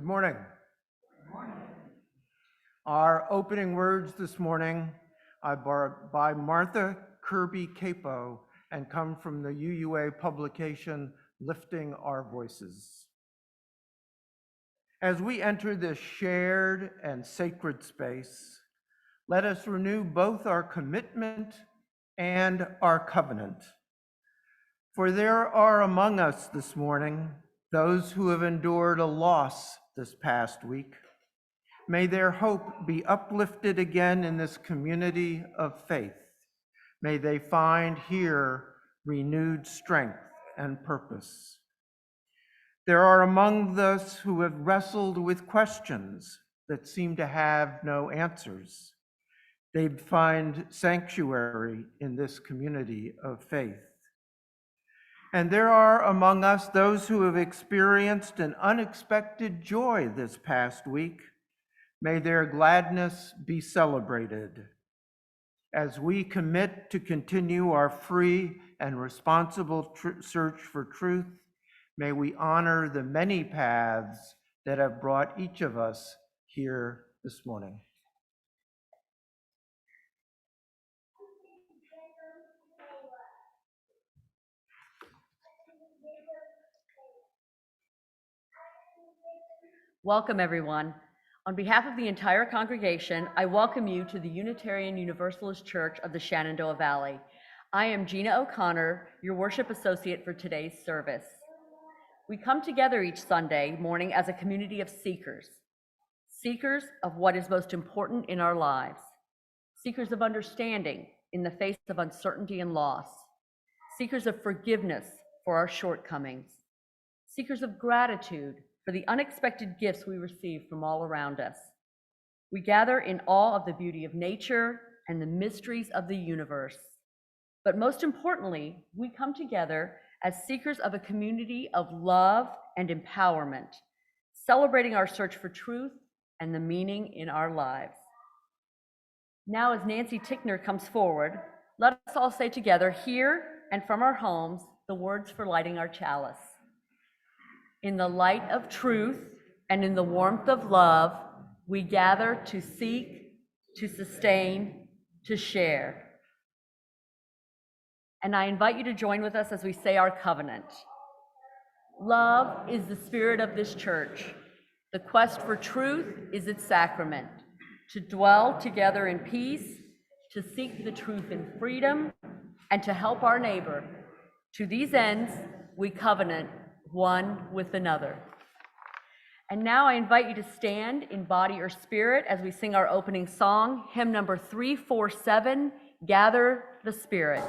Good morning. Our opening words this morning are by Martha Kirby Capo and come from the UUA publication, Lifting Our Voices. As we enter this shared and sacred space, let us renew both our commitment and our covenant. For there are among us this morning those who have endured a loss this past week. May their hope be uplifted again in this community of faith. May they find here renewed strength and purpose. There are among us who have wrestled with questions that seem to have no answers. They find sanctuary in this community of faith. And there are among us those who have experienced an unexpected joy this past week. May their gladness be celebrated. As we commit to continue our free and responsible search for truth, may we honor the many paths that have brought each of us here this morning. Welcome, everyone. On behalf of the entire congregation, I welcome you to the Unitarian Universalist Church of the Shenandoah Valley. I am Gina O'Connor, your worship associate for today's service. We come together each Sunday morning as a community of seekers of what is most important in our lives, seekers of understanding in the face of uncertainty and loss, seekers of forgiveness for our shortcomings, seekers of gratitude for the unexpected gifts we receive from all around us, We gather in awe of the beauty of nature and the mysteries of the universe. But most importantly, we come together as seekers of a community of love and empowerment, celebrating our search for truth and the meaning in our lives. Now, as Nancy Tickner comes forward, let us all say together here and from our homes the words for lighting our chalice. In the light of truth and in the warmth of love, we gather to seek, to sustain, to share. And I invite you to join with us as we say our covenant. Love is the spirit of this church. The quest for truth is its sacrament. To dwell together in peace, to seek the truth in freedom, and to help our neighbor. To these ends, we covenant one with another. And now I invite you to stand in body or spirit as we sing our opening song, hymn number 347, Gather the Spirit.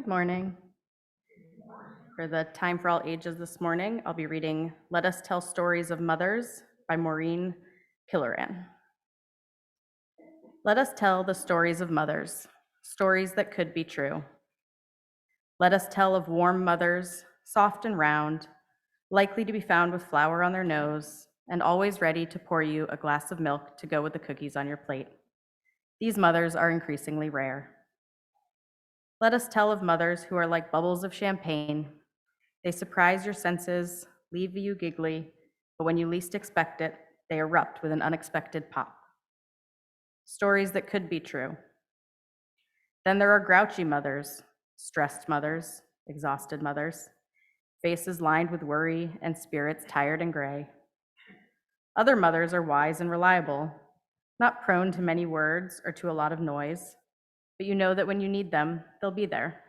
Good morning. For the Time for All Ages this morning, I'll be reading Let Us Tell Stories of Mothers by Maureen Killoran. Let us tell the stories of mothers, stories that could be true. Let us tell of warm mothers, soft and round, likely to be found with flour on their nose, and always ready to pour you a glass of milk to go with the cookies on your plate. These mothers are increasingly rare. Let us tell of mothers who are like bubbles of champagne. They surprise your senses, leave you giggly, but when you least expect it, they erupt with an unexpected pop. Stories that could be true. Then there are grouchy mothers, stressed mothers, exhausted mothers, faces lined with worry and spirits tired and gray. Other mothers are wise and reliable, not prone to many words or to a lot of noise, but you know that when you need them, they'll be there.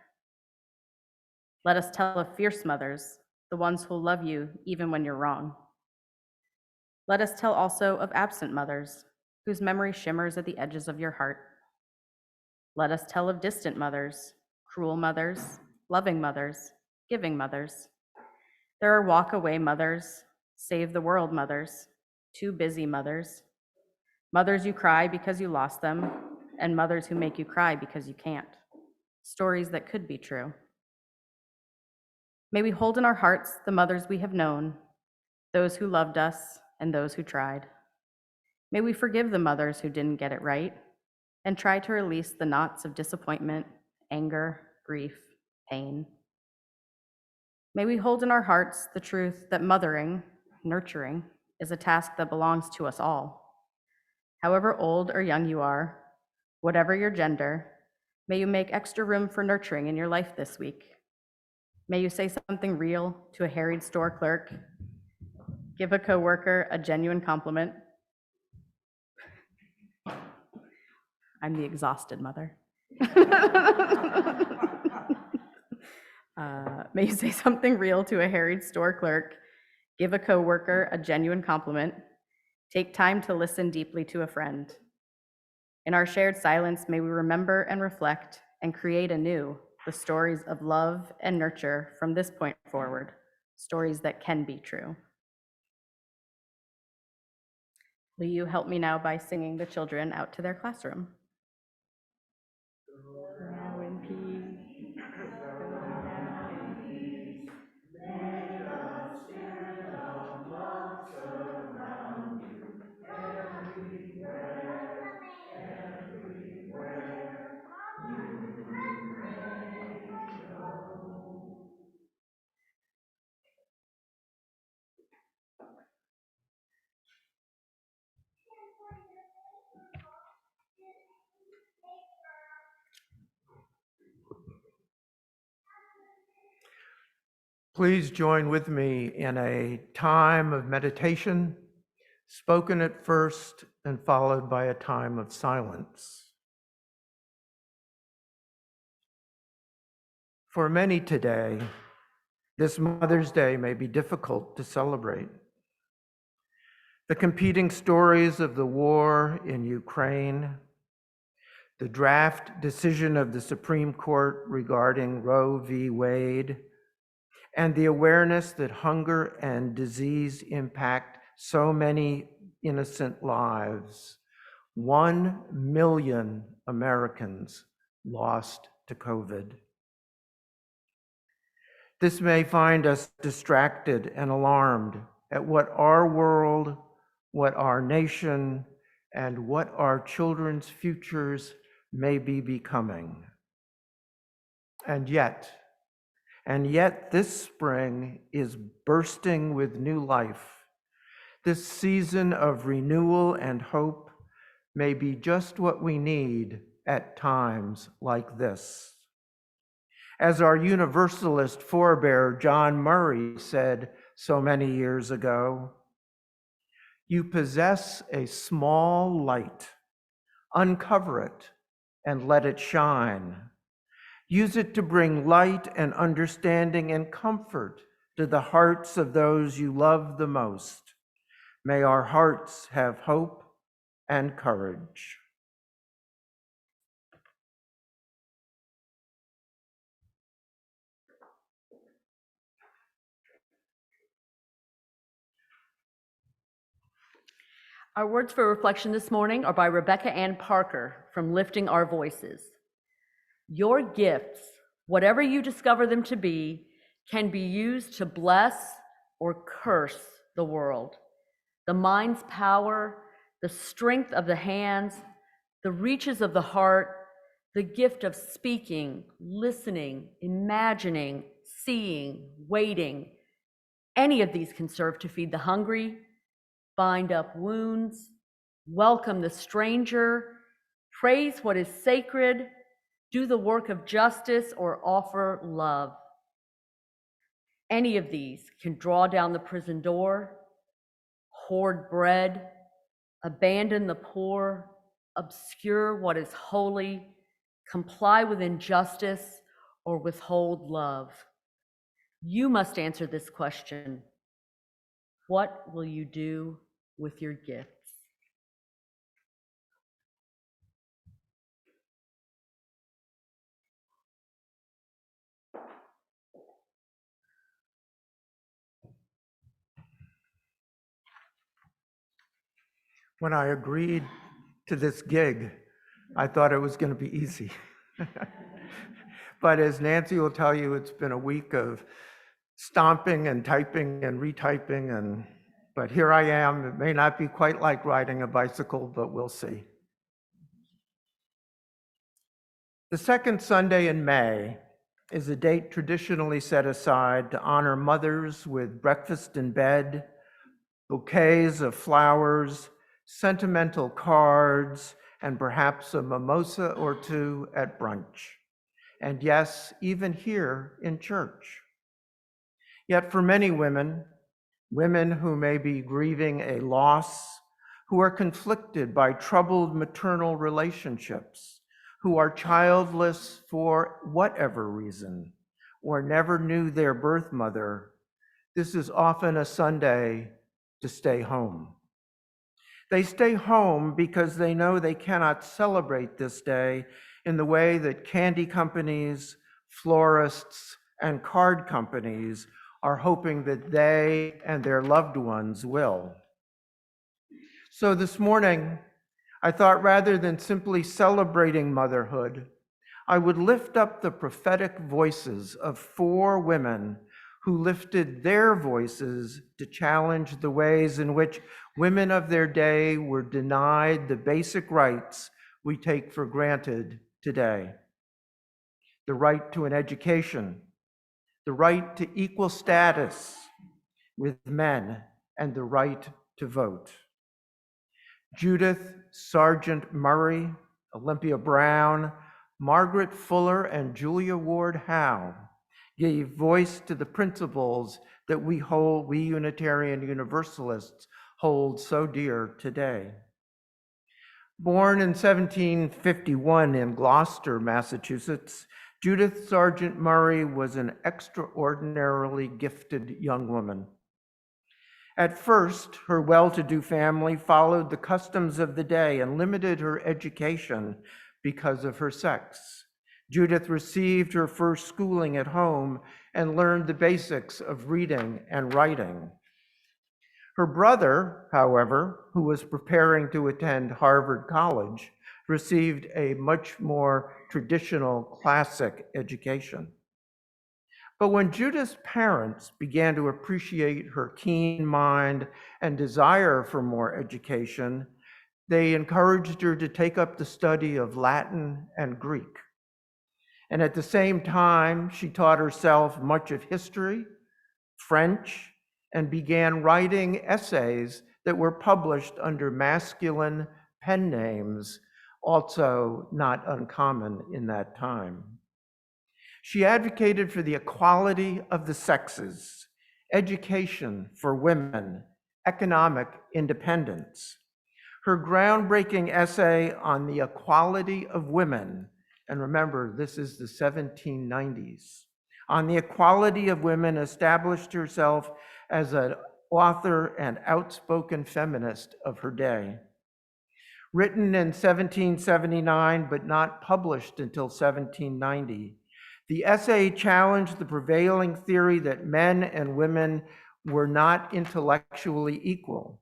Let us tell of fierce mothers, the ones who'll love you even when you're wrong. Let us tell also of absent mothers, whose memory shimmers at the edges of your heart. Let us tell of distant mothers, cruel mothers, loving mothers, giving mothers. There are walk-away mothers, save the world mothers, too busy mothers, mothers you cry because you lost them, and mothers who make you cry because you can't. Stories that could be true. May we hold in our hearts the mothers we have known, those who loved us and those who tried. May we forgive the mothers who didn't get it right and try to release the knots of disappointment, anger, grief, pain. May we hold in our hearts the truth that mothering, nurturing, is a task that belongs to us all. However old or young you are, whatever your gender, may you make extra room for nurturing in your life this week. May you say something real to a harried store clerk, give a coworker a genuine compliment. I'm the exhausted mother. May you say something real to a harried store clerk, give a coworker a genuine compliment, take time to listen deeply to a friend. In our shared silence, may we remember and reflect and create anew the stories of love and nurture from this point forward, stories that can be true. Will you help me now by singing the children out to their classroom? Now in peace, go now in peace. May the spirit of love surround you everywhere, everywhere you may go. Please join with me in a time of meditation, spoken at first and followed by a time of silence. For many today, this Mother's Day may be difficult to celebrate. The competing stories of the war in Ukraine, the draft decision of the Supreme Court regarding Roe v. Wade, and the awareness that hunger and disease impact so many innocent lives. 1 million Americans lost to COVID. This may find us distracted and alarmed at what our world, what our nation, and what our children's futures may be becoming. And yet this spring is bursting with new life. This season of renewal and hope may be just what we need at times like this. As our Universalist forebear John Murray said so many years ago, you possess a small light. Uncover it and let it shine. Use it to bring light and understanding and comfort to the hearts of those you love the most. May our hearts have hope and courage. Our words for reflection this morning are by Rebecca Ann Parker from Lifting Our Voices. Your gifts, whatever you discover them to be, can be used to bless or curse the world. The mind's power, the strength of the hands, the reaches of the heart, the gift of speaking, listening, imagining, seeing, waiting. Any of these can serve to feed the hungry, bind up wounds, welcome the stranger, praise what is sacred, do the work of justice, or offer love. Any of these can draw down the prison door, hoard bread, abandon the poor, obscure what is holy, comply with injustice, or withhold love. You must answer this question. What will you do with your gifts? When I agreed to this gig, I thought it was going to be easy. But as Nancy will tell you, it's been a week of stomping and typing and retyping, but here I am. It may not be quite like riding a bicycle, but we'll see. The second Sunday in May is a date traditionally set aside to honor mothers with breakfast in bed, bouquets of flowers, sentimental cards, and perhaps a mimosa or two at brunch. And yes, even here in church. Yet for many women, women who may be grieving a loss, who are conflicted by troubled maternal relationships, who are childless for whatever reason, or never knew their birth mother, this is often a Sunday to stay home. They stay home because they know they cannot celebrate this day in the way that candy companies, florists, and card companies are hoping that they and their loved ones will. So this morning, I thought rather than simply celebrating motherhood, I would lift up the prophetic voices of 4 women who lifted their voices to challenge the ways in which women of their day were denied the basic rights we take for granted today. The right to an education, the right to equal status with men, and the right to vote. Judith Sargent Murray, Olympia Brown, Margaret Fuller, and Julia Ward Howe gave voice to the principles that we Unitarian Universalists hold so dear today. Born in 1751 in Gloucester, Massachusetts, Judith Sargent Murray was an extraordinarily gifted young woman. At first, her well-to-do family followed the customs of the day and limited her education because of her sex. Judith received her first schooling at home and learned the basics of reading and writing. Her brother, however, who was preparing to attend Harvard College, received a much more traditional classic education. But when Judith's parents began to appreciate her keen mind and desire for more education, they encouraged her to take up the study of Latin and Greek. And at the same time, she taught herself much of history, French, and began writing essays that were published under masculine pen names, also not uncommon in that time. She advocated for the equality of the sexes, education for women, economic independence. Her groundbreaking essay on the equality of women, and remember, this is the 1790s, on the equality of women established herself as an author and outspoken feminist of her day. Written in 1779, but not published until 1790, the essay challenged the prevailing theory that men and women were not intellectually equal.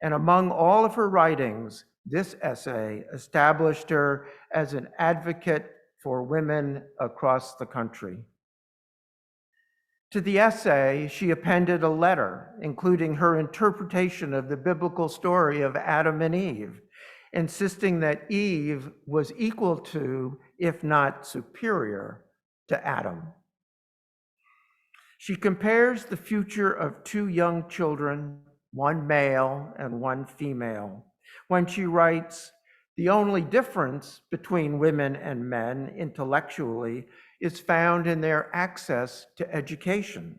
And among all of her writings, this essay established her as an advocate for women across the country. To the essay, she appended a letter, including her interpretation of the biblical story of Adam and Eve, insisting that Eve was equal to, if not superior, to Adam. She compares the future of 2 young children, one male and one female, when she writes, "The only difference between women and men intellectually is found in their access to education.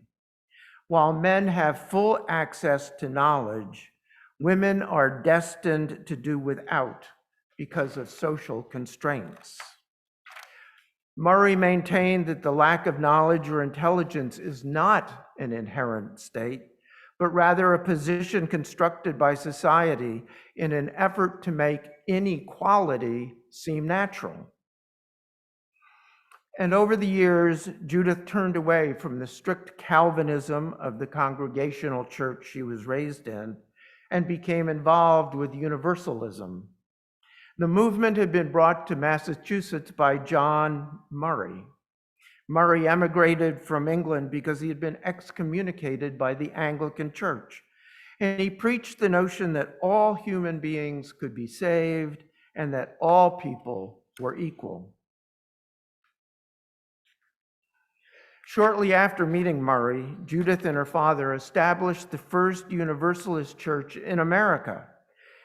While men have full access to knowledge, women are destined to do without because of social constraints." Murray maintained that the lack of knowledge or intelligence is not an inherent state, but rather a position constructed by society in an effort to make inequality seem natural. And over the years, Judith turned away from the strict Calvinism of the Congregational church she was raised in and became involved with Universalism. The movement had been brought to Massachusetts by John Murray. Murray emigrated from England because he had been excommunicated by the Anglican Church, and he preached the notion that all human beings could be saved and that all people were equal. Shortly after meeting Murray, Judith and her father established the first Universalist church in America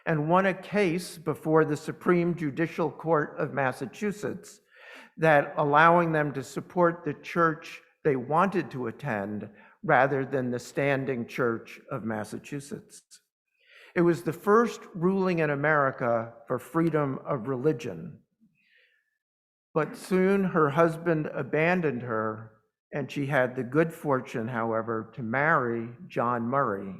and won a case before the Supreme Judicial Court of Massachusetts that allowing them to support the church they wanted to attend rather than the standing church of Massachusetts. It was the first ruling in America for freedom of religion. But soon her husband abandoned her, and she had the good fortune, however, to marry John Murray.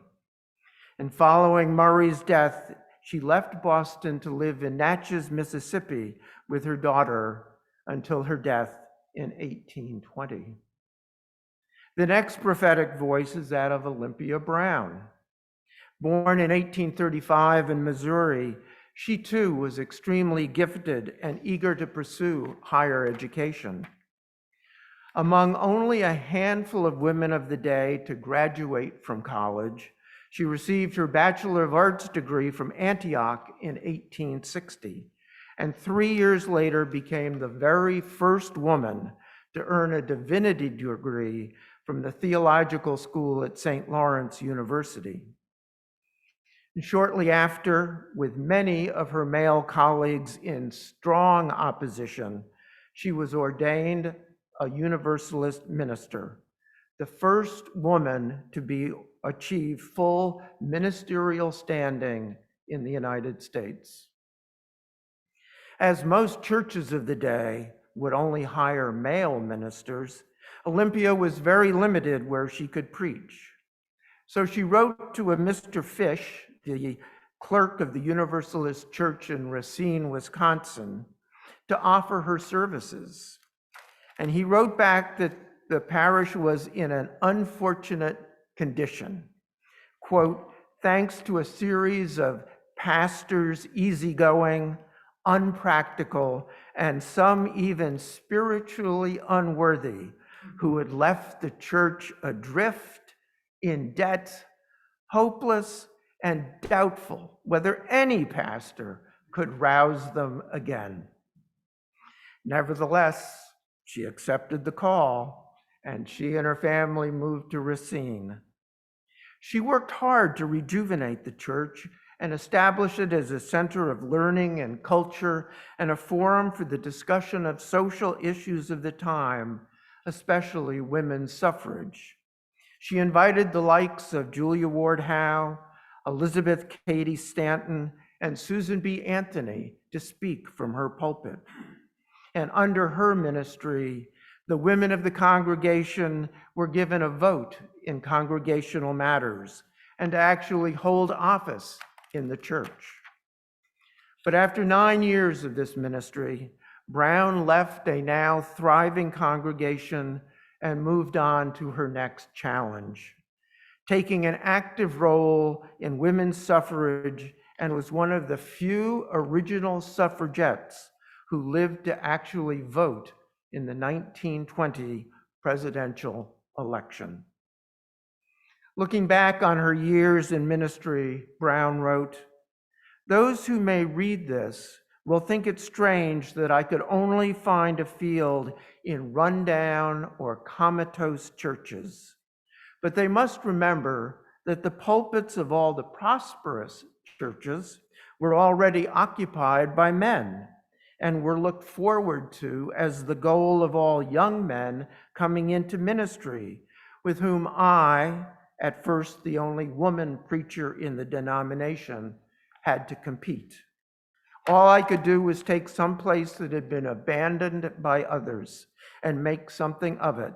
And following Murray's death, she left Boston to live in Natchez, Mississippi with her daughter until her death in 1820. The next prophetic voice is that of Olympia Brown. Born in 1835 in Missouri, she too was extremely gifted and eager to pursue higher education. Among only a handful of women of the day to graduate from college, she received her Bachelor of Arts degree from Antioch in 1860, and 3 years later became the very first woman to earn a divinity degree from the theological school at St. Lawrence University. And shortly after, with many of her male colleagues in strong opposition, she was ordained a Universalist minister, the first woman to achieve full ministerial standing in the United States. As most churches of the day would only hire male ministers, Olympia was very limited where she could preach. So she wrote to a Mr. Fish, the clerk of the Universalist Church in Racine, Wisconsin, to offer her services. And he wrote back that the parish was in an unfortunate condition. Quote, thanks to a series of pastors easygoing, unpractical, and some even spiritually unworthy who had left the church adrift, in debt, hopeless, and doubtful whether any pastor could rouse them again. Nevertheless, she accepted the call, and she and her family moved to Racine. She worked hard to rejuvenate the church and establish it as a center of learning and culture and a forum for the discussion of social issues of the time, especially women's suffrage. She invited the likes of Julia Ward Howe, Elizabeth Cady Stanton, and Susan B. Anthony to speak from her pulpit. And under her ministry, the women of the congregation were given a vote in congregational matters and to actually hold office in the church. But after 9 years of this ministry, Brown left a now thriving congregation and moved on to her next challenge, taking an active role in women's suffrage, and was one of the few original suffragettes who lived to actually vote in the 1920 presidential election. Looking back on her years in ministry, Brown wrote, those who may read this will think it strange that I could only find a field in rundown or comatose churches. But they must remember that the pulpits of all the prosperous churches were already occupied by men and were looked forward to as the goal of all young men coming into ministry, with whom I, at first the only woman preacher in the denomination, had to compete. All I could do was take some place that had been abandoned by others and make something of it.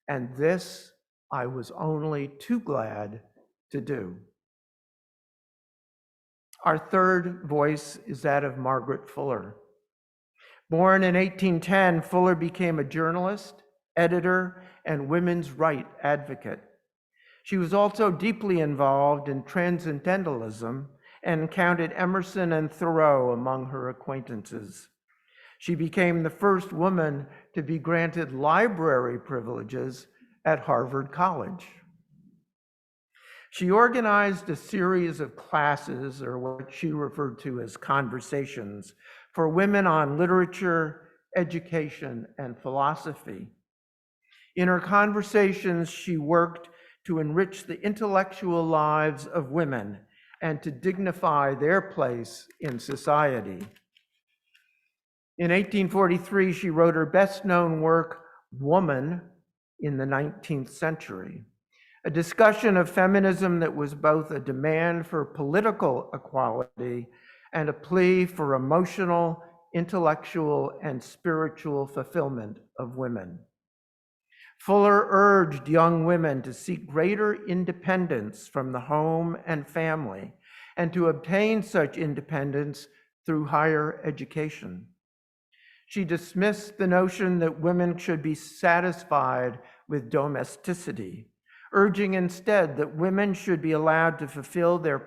And this I was only too glad to do. Our third voice is that of Margaret Fuller. Born in 1810, Fuller became a journalist, editor, and women's rights advocate. She was also deeply involved in transcendentalism and counted Emerson and Thoreau among her acquaintances. She became the first woman to be granted library privileges at Harvard College. She organized a series of classes, or what she referred to as conversations, for women on literature, education, and philosophy. In her conversations, she worked to enrich the intellectual lives of women and to dignify their place in society. In 1843, she wrote her best-known work, Woman in the 19th Century, a discussion of feminism that was both a demand for political equality and a plea for emotional, intellectual, and spiritual fulfillment of women. Fuller urged young women to seek greater independence from the home and family and to obtain such independence through higher education. She dismissed the notion that women should be satisfied with domesticity, urging instead that women should be allowed to fulfill their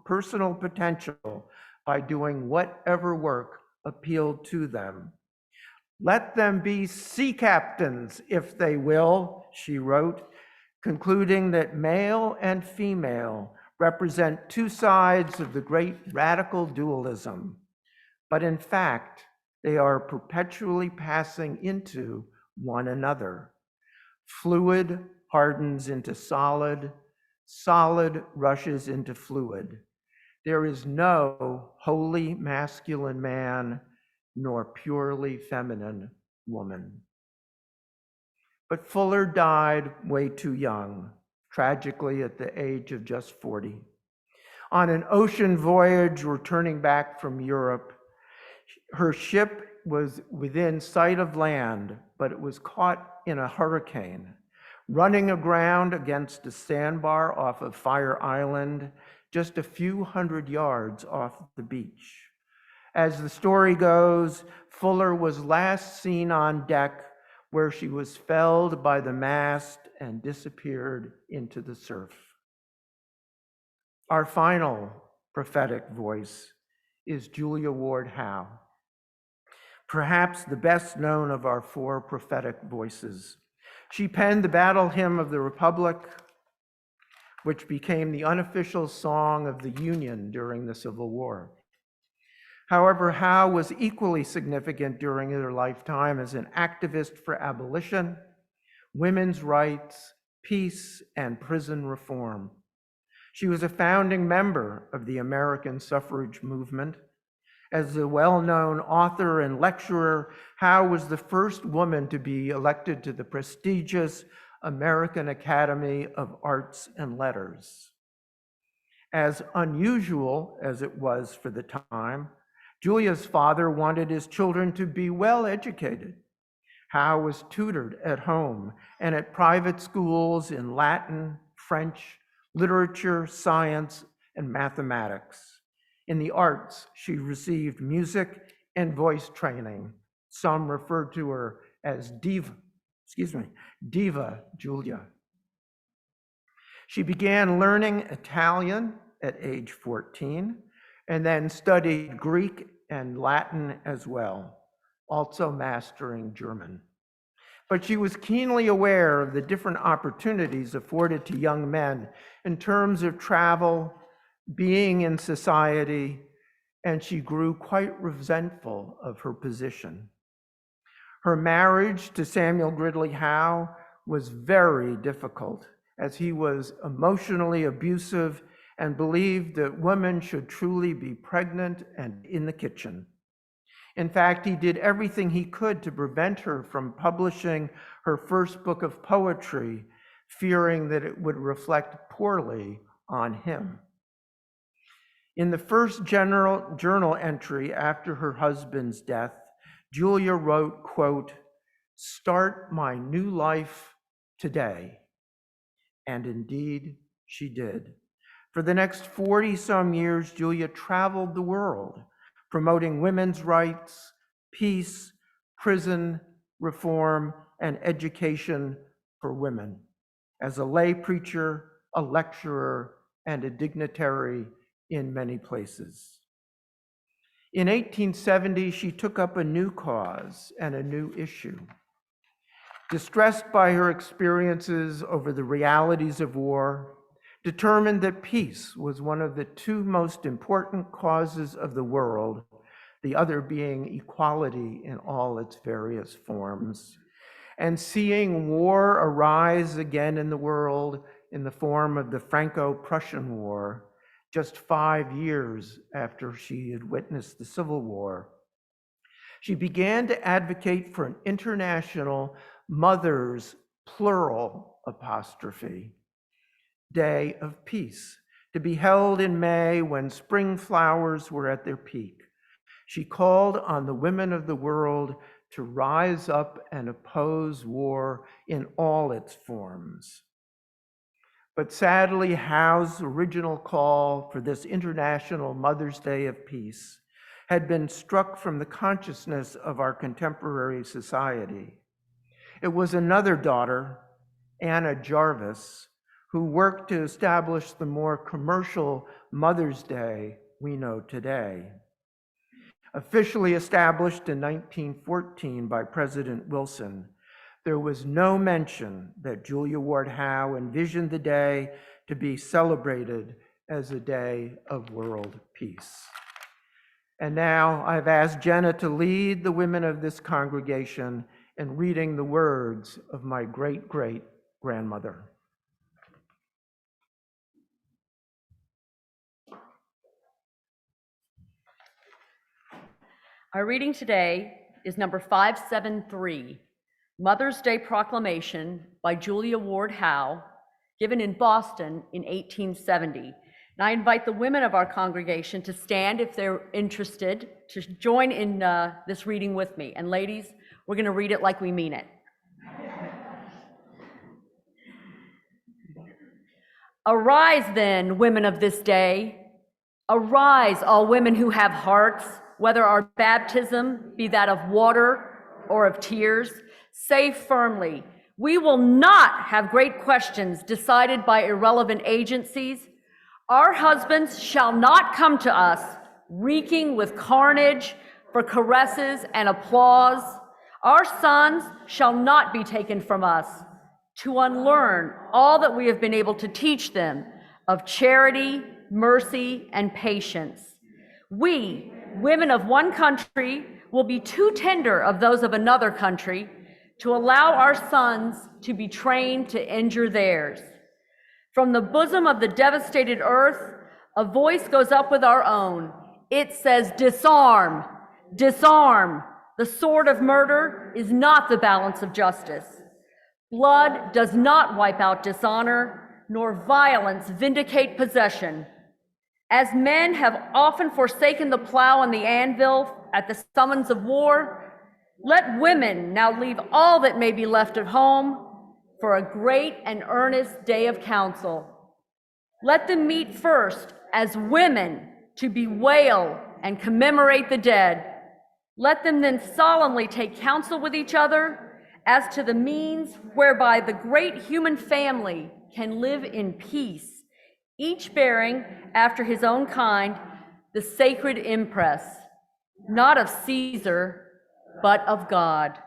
personal potential by doing whatever work appealed to them. Let them be sea captains, if they will, she wrote, concluding that male and female represent two sides of the great radical dualism, but in fact, they are perpetually passing into one another. Fluid hardens into solid, solid rushes into fluid. There is no wholly masculine man nor purely feminine woman. But Fuller died way too young, tragically at the age of just 40. On an ocean voyage returning back from Europe, her ship was within sight of land, but it was caught in a hurricane, running aground against a sandbar off of Fire Island, just a few hundred yards off the beach. As the story goes, Fuller was last seen on deck where she was felled by the mast and disappeared into the surf. Our final prophetic voice is Julia Ward Howe, perhaps the best known of our four prophetic voices. She penned the Battle Hymn of the Republic, which became the unofficial song of the Union during the Civil War. However, Howe was equally significant during her lifetime as an activist for abolition, women's rights, peace, and prison reform. She was a founding member of the American suffrage movement. As a well-known author and lecturer, Howe was the first woman to be elected to the prestigious American Academy of Arts and Letters. As unusual as it was for the time, Julia's father wanted his children to be well educated. Howe was tutored at home and at private schools in Latin, French, literature, science, and mathematics. In the arts, she received music and voice training. Some referred to her as Diva Julia. She began learning Italian at age 14 and then studied Greek and Latin as well, also mastering German. But she was keenly aware of the different opportunities afforded to young men in terms of travel, being in society, and she grew quite resentful of her position. Her marriage to Samuel Gridley Howe was very difficult, as he was emotionally abusive and believed that women should truly be pregnant and in the kitchen. In fact, he did everything he could to prevent her from publishing her first book of poetry, fearing that it would reflect poorly on him. In the first journal entry after her husband's death, Julia wrote, quote, "Start my new life today." And indeed, she did. For the next 40-some years, Julia traveled the world, promoting women's rights, peace, prison reform, and education for women. as a lay preacher, a lecturer, and a dignitary in many places. In 1870, she took up a new cause and a new issue. Distressed by her experiences over the realities of war, determined that peace was one of the two most important causes of the world, the other being equality in all its various forms, and seeing war arise again in the world in the form of the Franco-Prussian War, just 5 years after she had witnessed the Civil War. She began to advocate for an international Mothers, plural apostrophe, Day of Peace, to be held in May when spring flowers were at their peak. She called on the women of the world to rise up and oppose war in all its forms. But sadly, Howe's original call for this International Mother's Day of Peace had been struck from the consciousness of our contemporary society. It was another daughter, Anna Jarvis, who worked to establish the more commercial Mother's Day we know today. Officially established in 1914 by President Wilson, there was no mention that Julia Ward Howe envisioned the day to be celebrated as a day of world peace. And now I've asked Jenna to lead the women of this congregation in reading the words of my great-great-grandmother. Our reading today is number 573, Mother's Day Proclamation by Julia Ward Howe, given in Boston in 1870. And I invite the women of our congregation to stand if they're interested to join in this reading with me. And ladies, we're going to read it like we mean it. Arise then, women of this day. Arise, all women who have hearts, whether our baptism be that of water or of tears. Say firmly, we will not have great questions decided by irrelevant agencies. Our husbands shall not come to us reeking with carnage for caresses and applause. Our sons shall not be taken from us to unlearn all that we have been able to teach them of charity, mercy, and patience. We, women of one country, will be too tender of those of another country to allow our sons to be trained to injure theirs. From the bosom of the devastated earth, a voice goes up with our own. It says, disarm, disarm. The sword of murder is not the balance of justice. Blood does not wipe out dishonor, nor violence vindicate possession. As men have often forsaken the plow and the anvil at the summons of war, let women now leave all that may be left at home for a great and earnest day of council. Let them meet first as women to bewail and commemorate the dead. Let them then solemnly take counsel with each other as to the means whereby the great human family can live in peace, each bearing, after his own kind, the sacred impress, not of Caesar, but of God.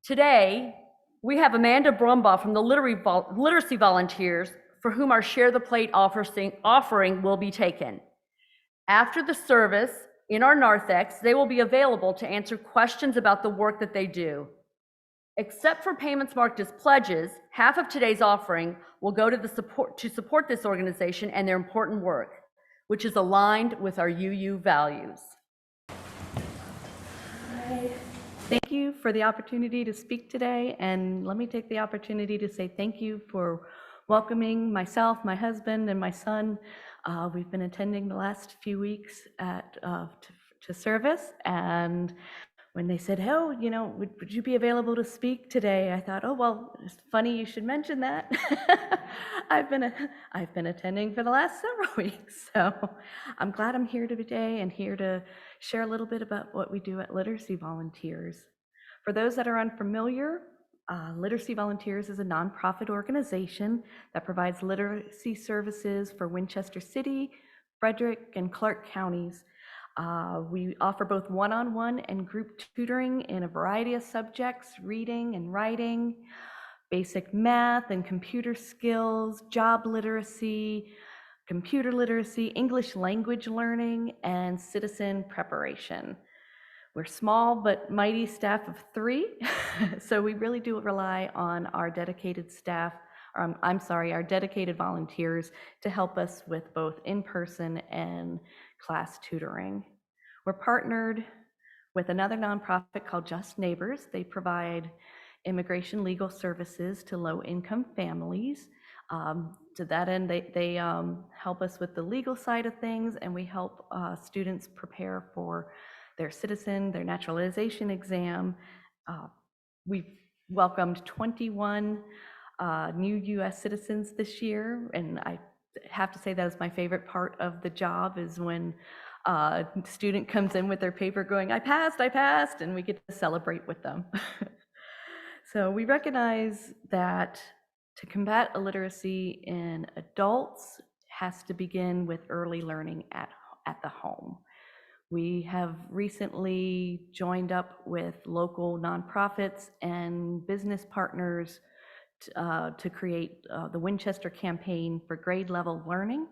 Today, we have Amanda Brumbaugh from the Literacy Volunteers, for whom our Share the Plate offering will be taken. After the service, in our narthex, they will be available to answer questions about the work that they do. Except for payments marked as pledges, half of today's offering will go to support this organization and their important work, which is aligned with our UU values. Thank you for the opportunity to speak today, and let me take the opportunity to say thank you for welcoming myself, my husband, and my son. We've been attending the last few weeks to service, and when they said, oh, would you be available to speak today? I thought, oh, well, it's funny you should mention that. I've been attending for the last several weeks, so I'm glad I'm here today and here to share a little bit about what we do at Literacy Volunteers. For those that are unfamiliar, Literacy Volunteers is a nonprofit organization that provides literacy services for Winchester City, Frederick, and Clark counties. We offer both one-on-one and group tutoring in a variety of subjects: reading and writing, basic math and computer skills, job literacy, computer literacy, English language learning, and citizen preparation. We're small but mighty staff of 3, so we really do rely on our dedicated staff, our dedicated volunteers to help us with both in-person and class tutoring. We're partnered with another nonprofit called Just Neighbors. They provide immigration legal services to low-income families. To that end, they help us with the legal side of things, and we help students prepare for their naturalization exam. We've welcomed 21 new U.S. citizens this year, and I have to say that is my favorite part of the job, is when a student comes in with their paper going, I passed, and we get to celebrate with them. So we recognize that to combat illiteracy in adults has to begin with early learning at the home. We have recently joined up with local nonprofits and business partners to create the Winchester Campaign for Grade Level Learning.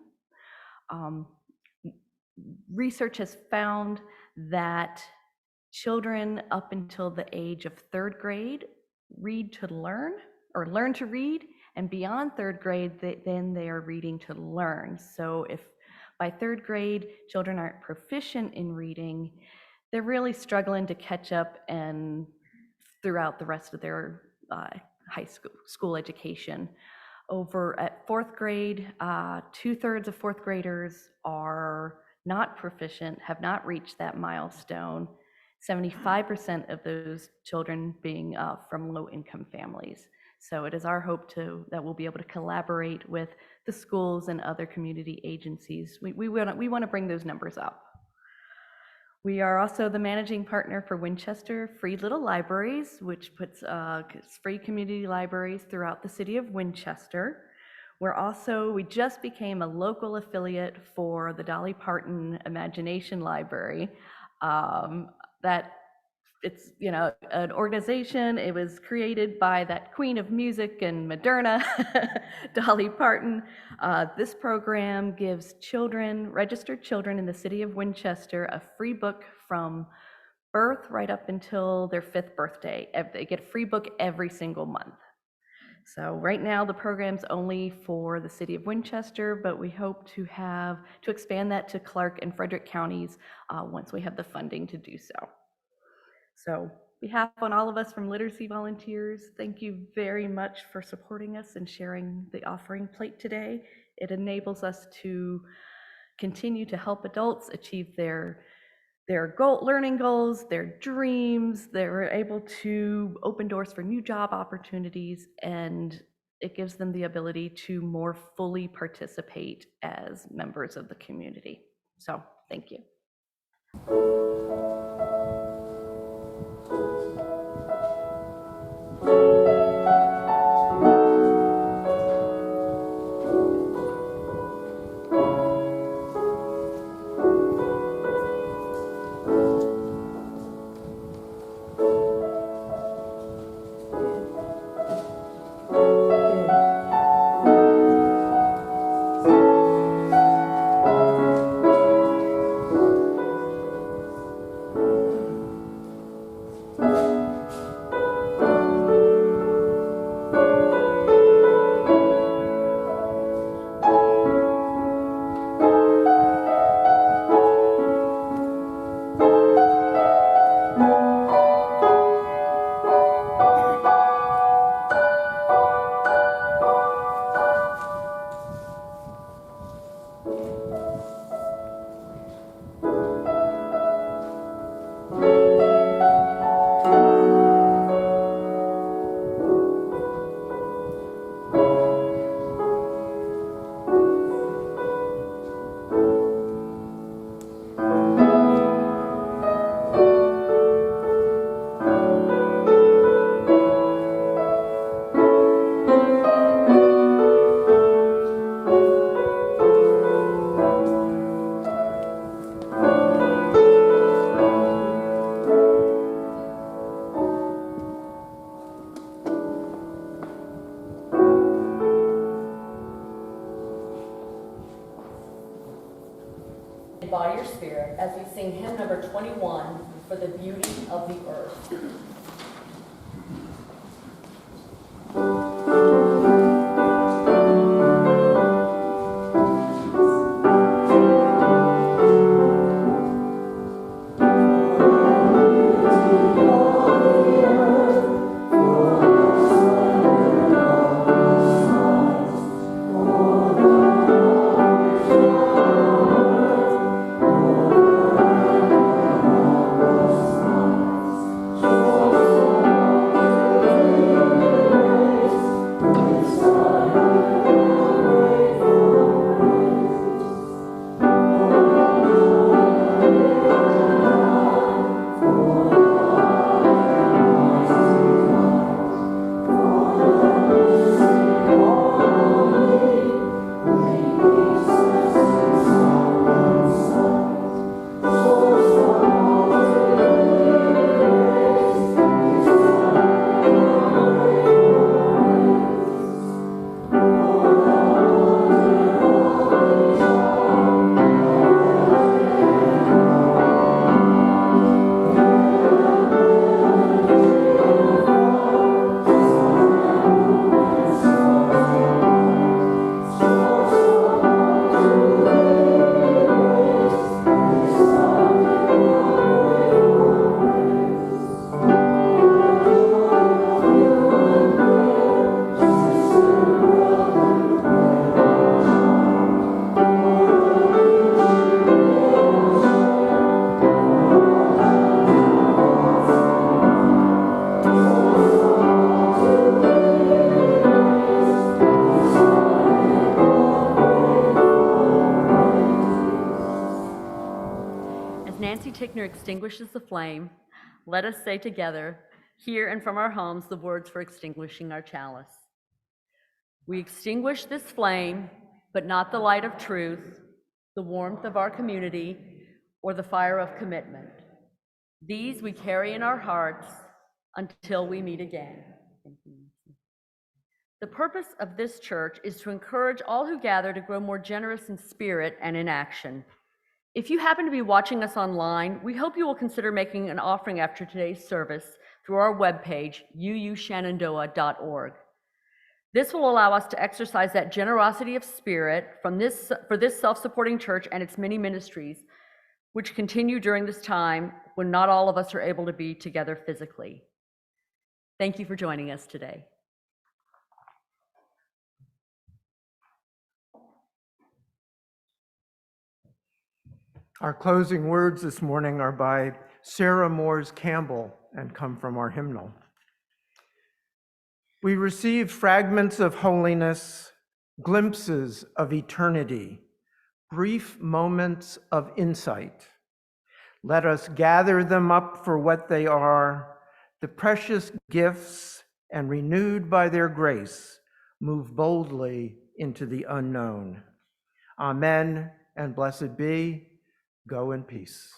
Research has found that children up until the age of 3rd grade read to learn, or learn to read, and beyond 3rd grade, then they are reading to learn. So if by 3rd grade, children aren't proficient in reading, they're really struggling to catch up and throughout the rest of their high school education. Over at 4th grade, 2/3 of 4th graders are not proficient, have not reached that milestone, 75% of those children being from low-income families. So it is our hope that we'll be able to collaborate with the schools and other community agencies. We want to bring those numbers up. We are also the managing partner for Winchester Free Little Libraries, which puts free community libraries throughout the city of Winchester. We just became a local affiliate for the Dolly Parton Imagination Library. It's an organization. It was created by that queen of music and Moderna, Dolly Parton. This program gives registered children in the city of Winchester, a free book from birth right up until their 5th birthday. They get a free book every single month. So right now the program's only for the city of Winchester, but we hope to expand that to Clark and Frederick counties once we have the funding to do so. So on behalf of all of us from Literacy Volunteers, thank you very much for supporting us and sharing the offering plate today. It enables us to continue to help adults achieve their learning goals, their dreams. They're able to open doors for new job opportunities, and it gives them the ability to more fully participate as members of the community. So thank you. and by your Spirit as we sing hymn number 21, For the Beauty of the Earth. Extinguishes the flame, let us say together, here and from our homes, the words for extinguishing our chalice. We extinguish this flame, but not the light of truth, the warmth of our community, or the fire of commitment. These we carry in our hearts until we meet again. The purpose of this church is to encourage all who gather to grow more generous in spirit and in action. If you happen to be watching us online, we hope you will consider making an offering after today's service through our webpage, uushenandoah.org. This will allow us to exercise that generosity of spirit for this self-supporting church and its many ministries, which continue during this time when not all of us are able to be together physically. Thank you for joining us today. Our closing words this morning are by Sarah Moores Campbell and come from our hymnal. We receive fragments of holiness, glimpses of eternity, brief moments of insight. Let us gather them up for what they are, the precious gifts, and renewed by their grace, move boldly into the unknown. Amen, and blessed be. Go in peace.